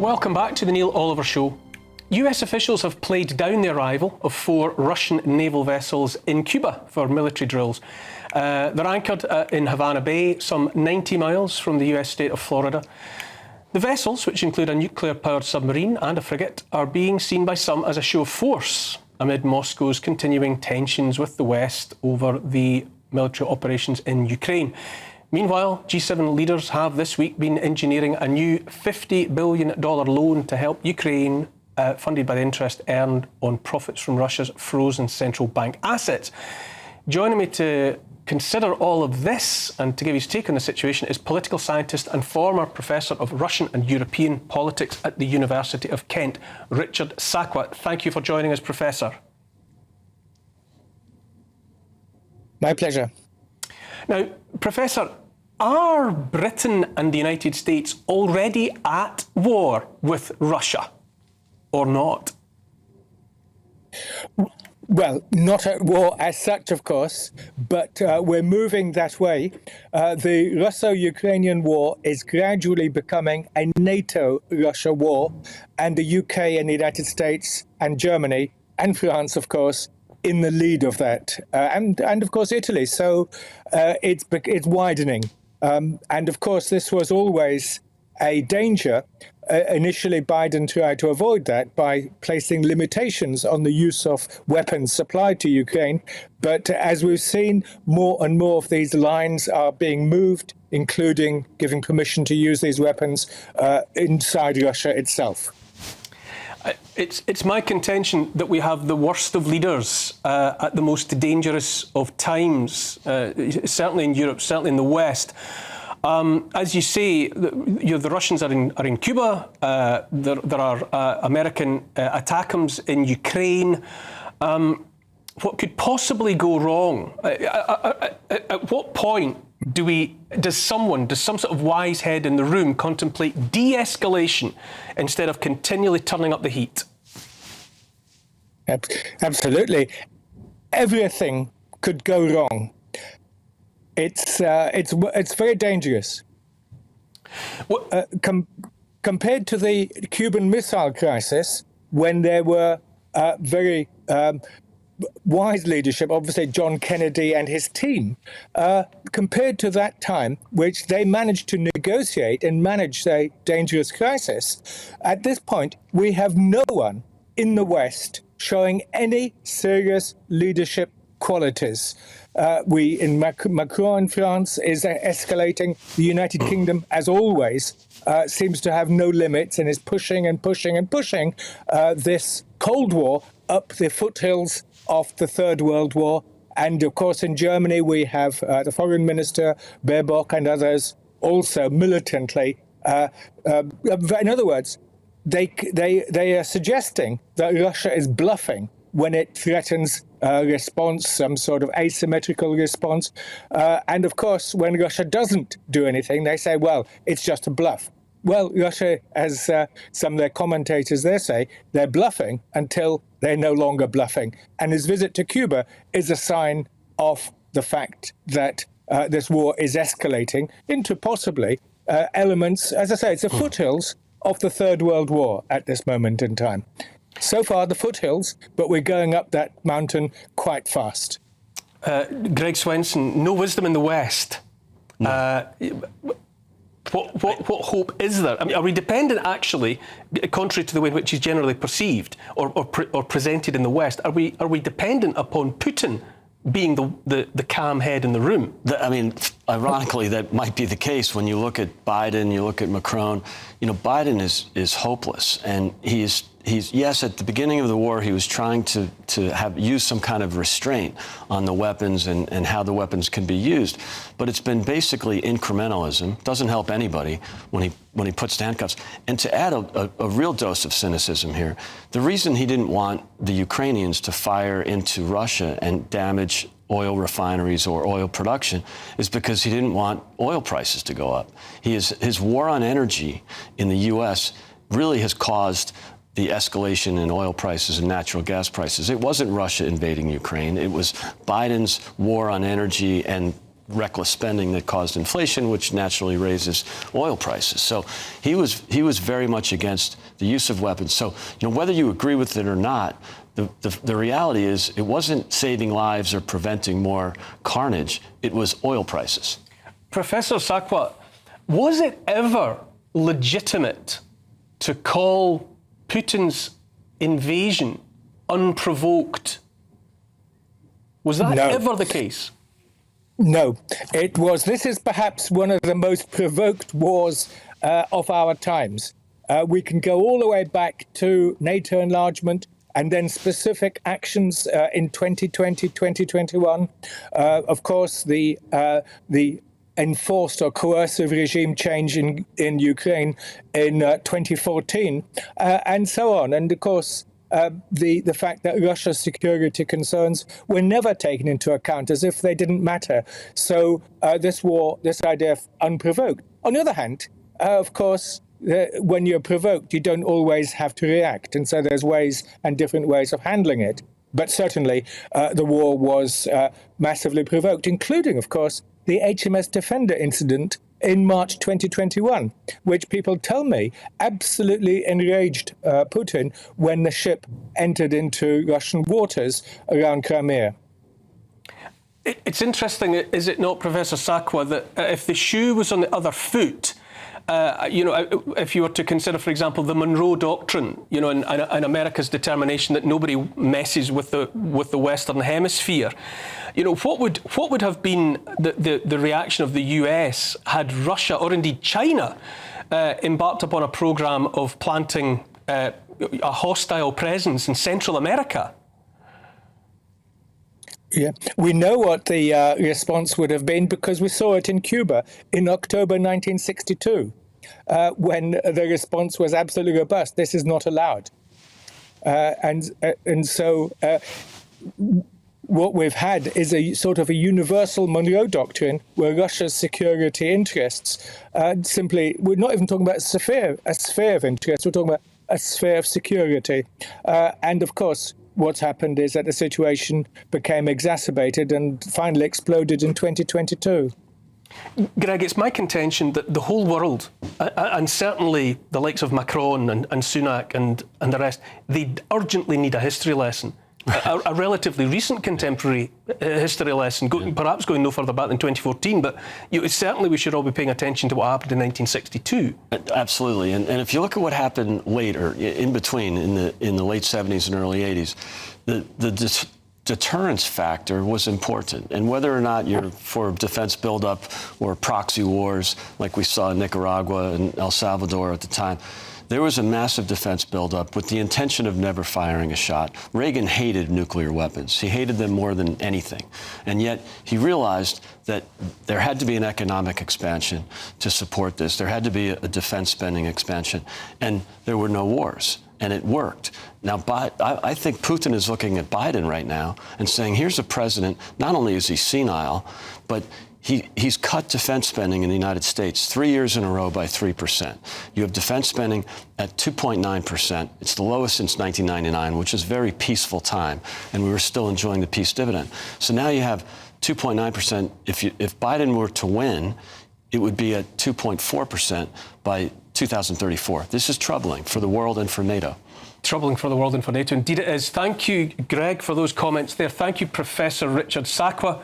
Welcome back to the Neil Oliver Show. US officials have played down the arrival of 4 Russian naval vessels in Cuba for military drills. They're anchored in Havana Bay, some 90 miles from the US state of Florida. The vessels, which include a nuclear-powered submarine and a frigate, are being seen by some as a show of force amid Moscow's continuing tensions with the West over the military operations in Ukraine. Meanwhile, G7 leaders have this week been engineering a new $50 billion loan to help Ukraine, funded by the interest earned on profits from Russia's frozen central bank assets. Joining me to consider all of this and to give his take on the situation is political scientist and former professor of Russian and European politics at the University of Kent, Richard Sakwa. Thank you for joining us, Professor. My pleasure. Now, Professor, are Britain and the United States already at war with Russia or not? Well, not at war as such, of course, but we're moving that way. The Russo-Ukrainian war is gradually becoming a NATO-Russia war, and the UK and the United States and Germany and France, of course, in the lead of that, and of course Italy. So it's widening. And of course, this was always a danger. Initially, Biden tried to avoid that by placing limitations on the use of weapons supplied to Ukraine. But as we've seen, more and more of these lines are being moved, including giving permission to use these weapons inside Russia itself. It's my contention that we have the worst of leaders at the most dangerous of times, certainly in Europe, certainly in the West. As you say, the Russians are in Cuba. There are American ATACMS in Ukraine. What could possibly go wrong? At what point does some sort of wise head in the room contemplate de-escalation instead of continually turning up the heat? Absolutely. Everything could go wrong. It's very dangerous. Well, compared to the Cuban Missile Crisis, when there were very wise leadership, obviously John Kennedy and his team, compared to that time, which they managed to negotiate and manage a dangerous crisis, at this point, we have no one in the West showing any serious leadership qualities. Macron in France is escalating. The United Kingdom, as always, seems to have no limits and is pushing and pushing and pushing this Cold War up the foothills of the Third World War. And of course, in Germany, we have the Foreign Minister, Baerbock, and others also militantly. In other words, they are suggesting that Russia is bluffing when it threatens response, some sort of asymmetrical response. And of course, when Russia doesn't do anything, they say, well, it's just a bluff. Well, Russia, as some of their commentators there say, they're bluffing until they're no longer bluffing. And his visit to Cuba is a sign of the fact that this war is escalating into possibly elements, as I say, it's the foothills of the Third World War at this moment in time. So far, the foothills, but we're going up that mountain quite fast. Greg Swenson, no wisdom in the West. No. What hope is there? I mean, are we dependent, actually, contrary to the way in which he's generally perceived or presented in the West, are we dependent upon Putin being the calm head in the room? I mean, ironically, that might be the case when you look at Biden, you look at Macron. You know, Biden is hopeless, and he's yes, at the beginning of the war, he was trying to use some kind of restraint on the weapons and how the weapons can be used. But it's been basically incrementalism. Doesn't help anybody when he puts handcuffs. And to add a real dose of cynicism here, the reason he didn't want the Ukrainians to fire into Russia and damage oil refineries or oil production is because he didn't want oil prices to go up. His war on energy in the U.S. really has caused the escalation in oil prices and natural gas prices. It wasn't Russia invading Ukraine. It was Biden's war on energy and reckless spending that caused inflation, which naturally raises oil prices. So he was very much against the use of weapons. So, whether you agree with it or not, the reality is it wasn't saving lives or preventing more carnage. It was oil prices. Professor Sakwa, was it ever legitimate to call Putin's invasion unprovoked? Was that ever the case? No, it was. This is perhaps one of the most provoked wars of our times. We can go all the way back to NATO enlargement and then specific actions in 2020, 2021. Of course, the enforced or coercive regime change in Ukraine in 2014, and so on. And of course, the fact that Russia's security concerns were never taken into account, as if they didn't matter. So this war, this idea of unprovoked. On the other hand, of course, when you're provoked, you don't always have to react. And so there's ways and different ways of handling it. But certainly the war was massively provoked, including, of course, the HMS Defender incident in March 2021, which people tell me absolutely enraged Putin when the ship entered into Russian waters around Crimea. It's interesting, is it not, Professor Sakwa, that if the shoe was on the other foot, if you were to consider, for example, the Monroe Doctrine, and America's determination that nobody messes with the Western Hemisphere, what would have been the reaction of the US had Russia, or indeed China, embarked upon a program of planting a hostile presence in Central America? Yeah, we know what the response would have been because we saw it in Cuba in October 1962, when the response was absolutely robust. This is not allowed, and so what we've had is a sort of a universal Monroe Doctrine, where Russia's security interests simply, we're not even talking about a sphere of interest. We're talking about a sphere of security, and of course, what's happened is that the situation became exacerbated and finally exploded in 2022. Greg, it's my contention that the whole world, and certainly the likes of Macron and Sunak and the rest, they urgently need a history lesson. A relatively recent contemporary history lesson, perhaps going no further back than 2014, but certainly we should all be paying attention to what happened in 1962. Absolutely, and if you look at what happened later, in between, in the late 70s and early 80s, the deterrence factor was important. And whether or not you're for defense buildup or proxy wars, like we saw in Nicaragua and El Salvador at the time, there was a massive defense buildup with the intention of never firing a shot. Reagan hated nuclear weapons. He hated them more than anything. And yet he realized that there had to be an economic expansion to support this. There had to be a defense spending expansion. And there were no wars. And it worked. Now, I think Putin is looking at Biden right now and saying, here's a president, not only is he senile, but he's cut defense spending in the United States 3 years in a row by 3%. You have defense spending at 2.9%. It's the lowest since 1999, which is a very peaceful time, and we were still enjoying the peace dividend. So now you have 2.9%. If Biden were to win, it would be at 2.4% by 2034. This is troubling for the world and for NATO. Troubling for the world and for NATO. Indeed it is. Thank you, Greg, for those comments there. Thank you, Professor Richard Sakwa.